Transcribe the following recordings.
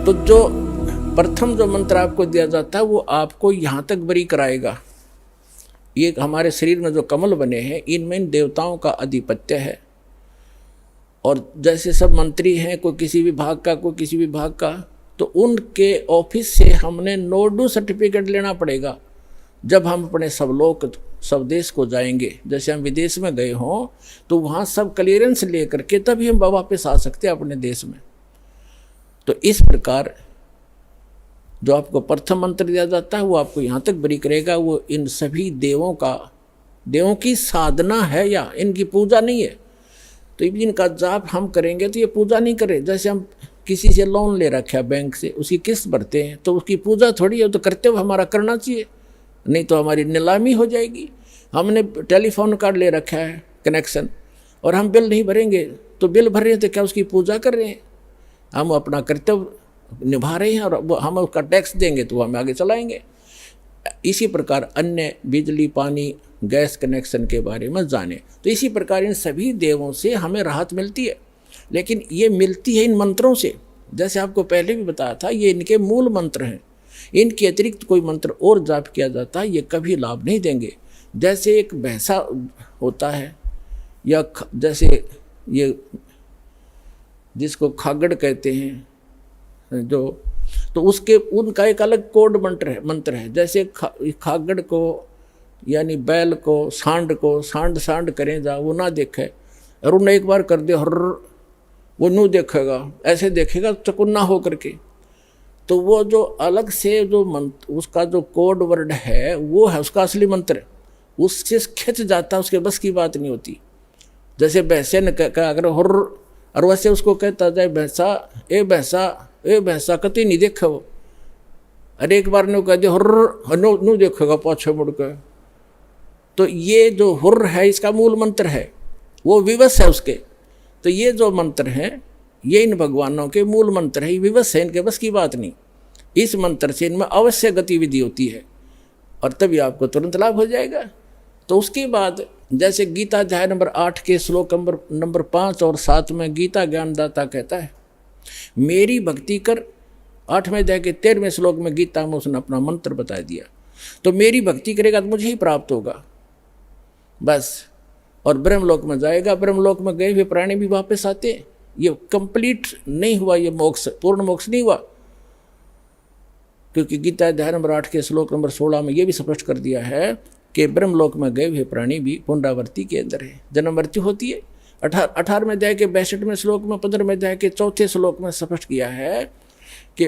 तो जो प्रथम जो मंत्र आपको दिया जाता है वो आपको यहाँ तक बरी कराएगा। ये हमारे शरीर में जो कमल बने हैं इनमें इन देवताओं का आधिपत्य है। और जैसे सब मंत्री हैं, कोई किसी विभाग का, कोई किसी विभाग का, तो उनके ऑफिस से हमने नोडू सर्टिफिकेट लेना पड़ेगा जब हम अपने सब देश को जाएंगे। जैसे हम विदेश में गए हों तो वहाँ सब क्लियरेंस ले करके तभी हम वापस आ सकते हैं अपने देश में। तो इस प्रकार जो आपको प्रथम मंत्र दिया जाता है वो आपको यहाँ तक बरी करेगा। वो इन सभी देवों की साधना है या इनकी पूजा नहीं है। तो इनका जाप हम करेंगे तो ये पूजा नहीं करे। जैसे हम किसी से लोन ले रखा है बैंक से, उसकी किस्त भरते हैं तो उसकी पूजा थोड़ी है, तो करते हुए हमारा करना चाहिए, नहीं तो हमारी नीलामी हो जाएगी। हमने टेलीफोन कार्ड ले रखा है कनेक्शन और हम बिल नहीं भरेंगे तो बिल भर रहे हैं तो क्या उसकी पूजा कर रहे हैं? हम अपना कर्तव्य निभा रहे हैं और हम उसका टैक्स देंगे तो हम आगे चलाएंगे। इसी प्रकार अन्य बिजली, पानी, गैस कनेक्शन के बारे में जाने। तो इसी प्रकार इन सभी देवों से हमें राहत मिलती है, लेकिन ये मिलती है इन मंत्रों से। जैसे आपको पहले भी बताया था, ये इनके मूल मंत्र हैं। इनके अतिरिक्त कोई मंत्र और जाप किया जाता है ये कभी लाभ नहीं देंगे। जैसे एक भैंसा होता है या जैसे ये जिसको खागड़ कहते हैं जो, तो उसके उनका एक अलग कोड मंत्र है। जैसे खागड़ को यानी बैल को सांड करें जा वो ना देखे, और उन्हें एक बार कर दे हर वो नू देखेगा, ऐसे देखेगा चकुन्ना हो करके। तो वो जो अलग से जो मंत्र उसका जो कोड वर्ड है वो है उसका असली मंत्र, उससे खिंच जाता है, उसके बस की बात नहीं होती। जैसे भैंसे ने कहा अगर हर, और वैसे उसको कहता जाए भैंसा भैंसा कति नहीं देखा वो, अरे एक बार ने कह दिया हर नू देखेगा पाछे मुड़ के। तो ये जो हुर्र है इसका मूल मंत्र है, वो विवश है उसके। तो ये जो मंत्र हैं ये इन भगवानों के मूल मंत्र है, विवश है, इनके बस की बात नहीं। इस मंत्र से इनमें अवश्य गतिविधि होती है और तभी आपको तुरंत लाभ हो जाएगा। तो उसके बाद जैसे गीता अध्याय नंबर 8 के श्लोक नंबर 5 और 7 में गीता ज्ञानदाता कहता है मेरी भक्ति कर। 8वें अध्याय के 13वें श्लोक में गीता में उसने अपना मंत्र बता दिया। तो मेरी भक्ति करेगा तो मुझे ही प्राप्त होगा बस, और ब्रह्मलोक में जाएगा। ब्रह्मलोक में गए हुए प्राणी भी वापस आते। ये कंप्लीट नहीं हुआ, ये मोक्ष पूर्ण मोक्ष नहीं हुआ, क्योंकि गीता अध्याय नंबर 8 के श्लोक नंबर 16 में ये भी स्पष्ट कर दिया है कि ब्रह्मलोक में गए हुए प्राणी भी पुनरावृत्ति के अंदर है, जन्म मृत्यु होती है। 18वें अध्याय के 62वें श्लोक में 15वें अध्याय के 4थे श्लोक में स्पष्ट किया है कि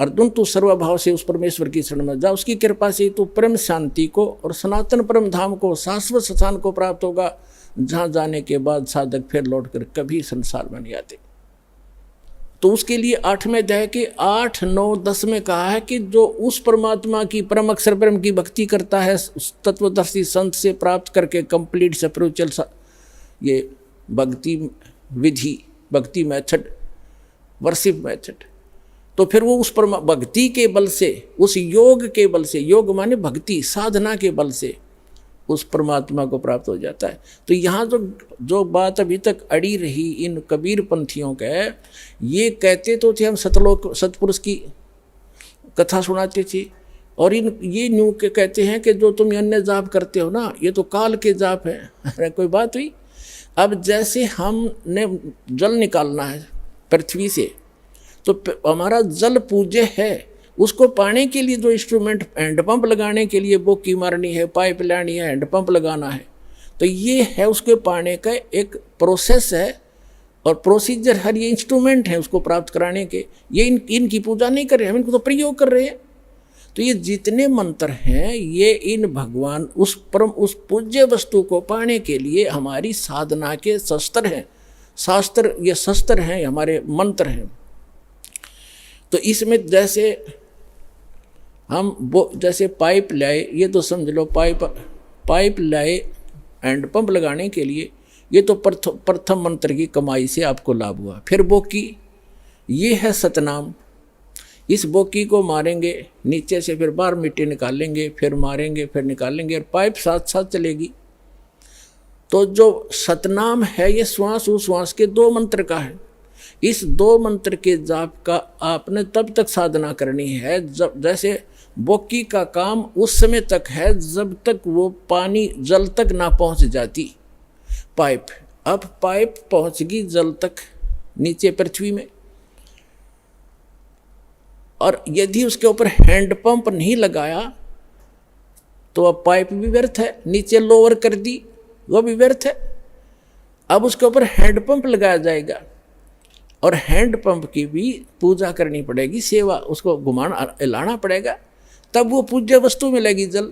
अर्जुन तू सर्वभाव से उस परमेश्वर की शरण में जा, उसकी कृपा से तू परम शांति को और सनातन परम धाम को, शाश्वत स्थान को प्राप्त होगा, जहाँ जाने के बाद साधक फिर लौटकर कभी संसार में नहीं आते। तो उसके लिए 8वें अध्याय के 8, 9, 10 में कहा है कि जो उस परमात्मा की परम अक्षर ब्रह्म की भक्ति करता है, तत्वदर्शी संत से प्राप्त करके कंप्लीट स्पिरिचुअल ये भक्ति विधि, भक्ति मेथड, वर्शिप मेथड, तो फिर वो उस भक्ति के बल से, उस योग के बल से, योग माने भक्ति साधना के बल से उस परमात्मा को प्राप्त हो जाता है। तो यहाँ जो बात अभी तक अड़ी रही इन कबीर पंथियों के, ये कहते तो थे हम सतपुरुष की कथा सुनाते थे, और ये न्यू के कहते हैं कि जो तुम अन्य जाप करते हो ना ये तो काल के जाप है। अरे कोई बात हुई? अब जैसे हमने जल निकालना है पृथ्वी से, तो हमारा जल पूज्य है, उसको पाने के लिए जो इंस्ट्रूमेंट, हैंडपंप लगाने के लिए बोकी मारनी है, पाइप लानी है, हैंडपंप लगाना है, तो ये है उसके पाने का एक प्रोसेस है और प्रोसीजर है। ये इंस्ट्रूमेंट है उसको प्राप्त कराने के। ये इनकी पूजा नहीं कर रहे, हम इनको तो प्रयोग कर रहे हैं। तो ये जितने मंत्र हैं ये इन भगवान उस पूज्य वस्तु को पाने के लिए हमारी साधना के शस्त्र हैं। शास्त्र, ये शस्त्र हैं, हमारे मंत्र हैं। तो इसमें जैसे हम वो जैसे पाइप लाए, ये तो समझ लो पाइप लाए हैंडपंप लगाने के लिए, ये तो प्रथम मंत्र की कमाई से आपको लाभ हुआ। फिर बोकी, ये है सतनाम, इस बोकी को मारेंगे नीचे से, फिर बाहर मिट्टी निकालेंगे, फिर मारेंगे, फिर निकालेंगे, और पाइप साथ साथ चलेगी। तो जो सतनाम है ये श्वास उश्वास के 2 मंत्र का है। इस 2 मंत्र के जाप का आपने तब तक साधना करनी है जब, जैसे बोकी का काम उस समय तक है जब तक वो पानी जल तक ना पहुंच जाती पाइप। अब पाइप पहुंच गई जल तक नीचे पृथ्वी में, और यदि उसके ऊपर हैंडपंप नहीं लगाया तो अब पाइप भी व्यर्थ है, नीचे लोअर कर दी वो भी व्यर्थ है। अब उसके ऊपर हैंडपंप लगाया जाएगा और हैंडपंप की भी पूजा करनी पड़ेगी, सेवा, उसको घुमाना हिलाना पड़ेगा, तब वो पूज्य वस्तु मिलेगी जल।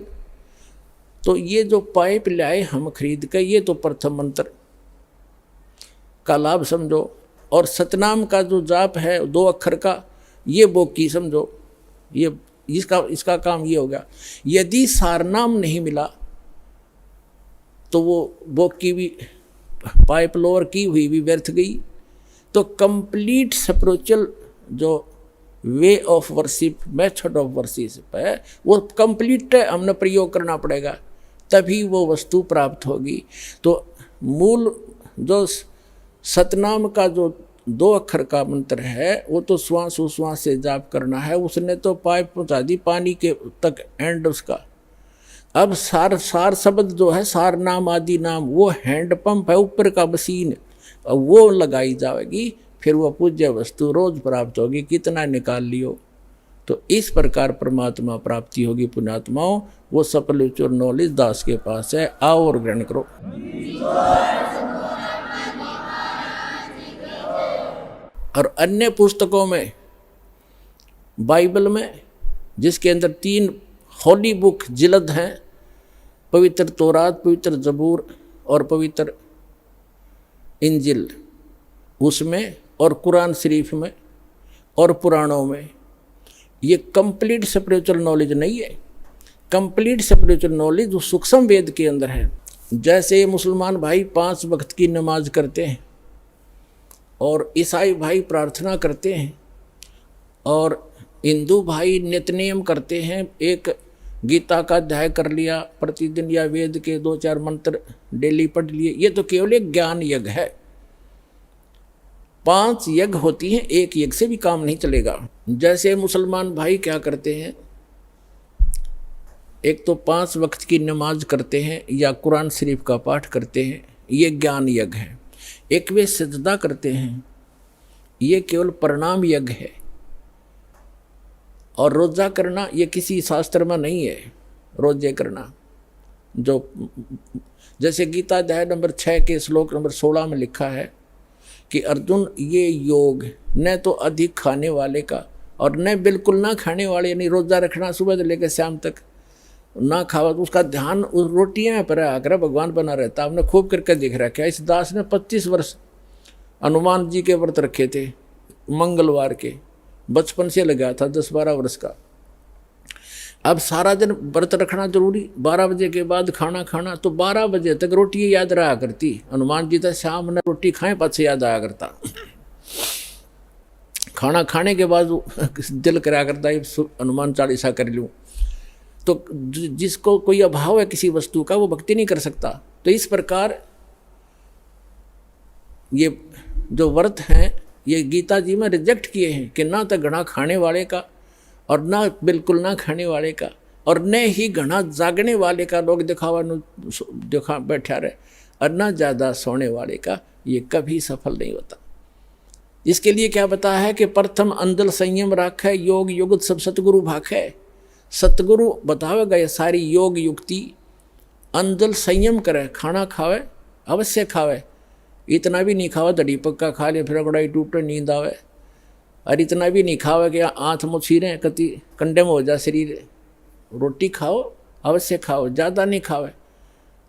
तो ये जो पाइप लाए हम खरीद कर, ये तो प्रथम मंत्र का लाभ समझो। और सतनाम का जो जाप है 2 अक्षर का, ये बोकी समझो, ये इसका काम ये हो गया। यदि सारनाम नहीं मिला तो वो बोकी भी पाइप लोअर की हुई भी व्यर्थ गई। तो कंप्लीट स्पिरिचुअल जो way of worship, method of worship है, वो कंप्लीट हमने प्रयोग करना पड़ेगा, तभी वो वस्तु प्राप्त होगी। तो मूल जो सतनाम का जो 2 अक्षर का मंत्र है वो तो श्वास उश्वास से जाप करना है। उसने तो पाइप पहुंचा दी पानी के तक एंड उसका। अब सार शब्द जो है, सार नाम आदि नाम, वो हैंडपंप है ऊपर का मशीन, वो लगाई जाएगी, फिर वो पूज्य वस्तु रोज प्राप्त होगी, कितना निकाल लियो। तो इस प्रकार परमात्मा प्राप्ति होगी पुण्यात्माओं। वो स्पिरिचुअल नॉलेज दास के पास है, आओ और ग्रहण करो। और अन्य पुस्तकों में, बाइबल में, जिसके अंदर 3 होली बुक जिल्द हैं, पवित्र तौरात, पवित्र जबूर और पवित्र इंजिल, उसमें और कुरान शरीफ में और पुराणों में ये कंप्लीट स्पिरिचुअल नॉलेज नहीं है। कंप्लीट स्पिरिचुअल नॉलेज वो सूक्ष्म वेद के अंदर है। जैसे मुसलमान भाई 5 वक्त की नमाज करते हैं और ईसाई भाई प्रार्थना करते हैं और हिंदू भाई नित्यनेम करते हैं, एक गीता का अध्याय कर लिया प्रतिदिन या वेद के 2-4 मंत्र डेली पढ़ लिए, ये तो केवल एक ज्ञान यज्ञ है। 5 यज्ञ होती हैं, एक यज्ञ से भी काम नहीं चलेगा। जैसे मुसलमान भाई क्या करते हैं, एक तो 5 वक्त की नमाज करते हैं या कुरान शरीफ का पाठ करते हैं, ये ज्ञान यज्ञ है। एक वे सजदा करते हैं, ये केवल प्रणाम यज्ञ है। और रोज़ा करना ये किसी शास्त्र में नहीं है। रोजे करना जो जैसे गीता अध्याय नंबर 6 के श्लोक नंबर 16 में लिखा है कि अर्जुन, ये योग न तो अधिक खाने वाले का और न बिल्कुल ना खाने वाले, यानी रोज़ा रखना सुबह से लेकर शाम तक ना खावा, तो उसका ध्यान उस रोटियाँ पर आकर भगवान बना रहता। हमने खूब करके देख रखा है। इस दास ने 25 वर्ष हनुमान जी के व्रत रखे थे, मंगलवार के, बचपन से लगा था, 10-12 वर्ष का। अब सारा दिन व्रत रखना जरूरी, 12 बजे के बाद खाना खाना, तो 12 बजे तक रोटी याद रहा करती। हनुमान जी तो शाम में रोटी खाएं पाछे याद आया करता। खाना खाने के बाद दिल करा करता है हनुमान चालीसा कर लूँ। तो जिसको कोई अभाव है किसी वस्तु का, वो भक्ति नहीं कर सकता। तो इस प्रकार ये जो व्रत हैं ये गीता जी में रिजेक्ट किए हैं कि ना तो घना खाने वाले का और ना बिल्कुल ना खाने वाले का और न ही घना जागने वाले का, लोग दिखा बैठा रहे, और ना ज़्यादा सोने वाले का, ये कभी सफल नहीं होता। इसके लिए क्या बताया है कि प्रथम अंदल संयम राख है, योग युगत सब सतगुरु भाख है। सतगुरु बतावेगा ये सारी योग युक्ति। अंदल संयम करे, खाना खावे अवश्य खावे, इतना भी नहीं खावे दड़ी पक्का खा ले फिर बड़ाई टूटे नींद आवे, और इतना भी नहीं खावे कि आँथ मुछीरें कति कंडेम हो जा शरीर। रोटी खाओ अवश्य खाओ, ज़्यादा नहीं खावे,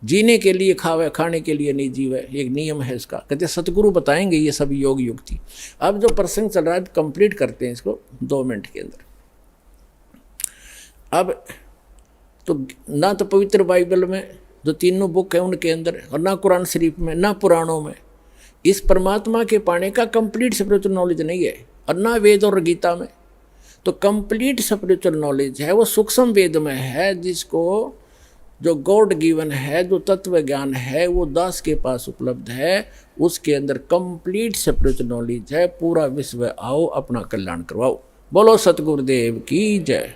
जीने के लिए खावे, खाने के लिए नहीं जीवे, एक नियम है इसका। कहते सतगुरु बताएंगे ये सब योग युक्ति। अब जो प्रसंग चल रहा है कंप्लीट करते हैं इसको 2 मिनट के अंदर। अब तो ना तो पवित्र बाइबल में जो 3 बुक है उनके अंदर, और ना कुरान शरीफ में, ना पुराणों में इस परमात्मा के पाने का कंप्लीट स्पिरिचुअल नॉलेज नहीं है, और ना वेद और गीता में। तो कंप्लीट स्पिरिचुअल नॉलेज है वो सूक्ष्म वेद में है, जिसको जो गॉड गिवन है, जो तत्व ज्ञान है, वो दास के पास उपलब्ध है। उसके अंदर कंप्लीट स्पिरिचुअल नॉलेज है। पूरा विश्व आओ अपना कल्याण करवाओ। बोलो सतगुरुदेव की जय।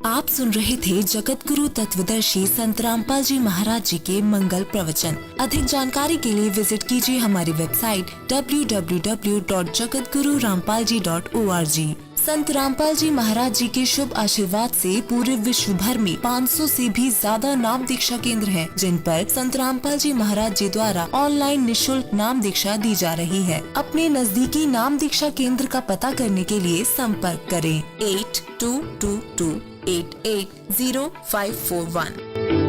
आप सुन रहे थे जगत गुरु तत्वदर्शी संत रामपाल जी महाराज जी के मंगल प्रवचन। अधिक जानकारी के लिए विजिट कीजिए हमारी वेबसाइट www.jagatgururampalji.org। संत रामपाल जी महाराज जी के शुभ आशीर्वाद से पूरे विश्व भर में 500 से भी ज्यादा नाम दीक्षा केंद्र हैं, जिन पर संत रामपाल जी महाराज जी द्वारा ऑनलाइन निशुल्क नाम दीक्षा दी जा रही है। अपने नजदीकी नाम दीक्षा केंद्र का पता करने के लिए संपर्क करें 8222880541।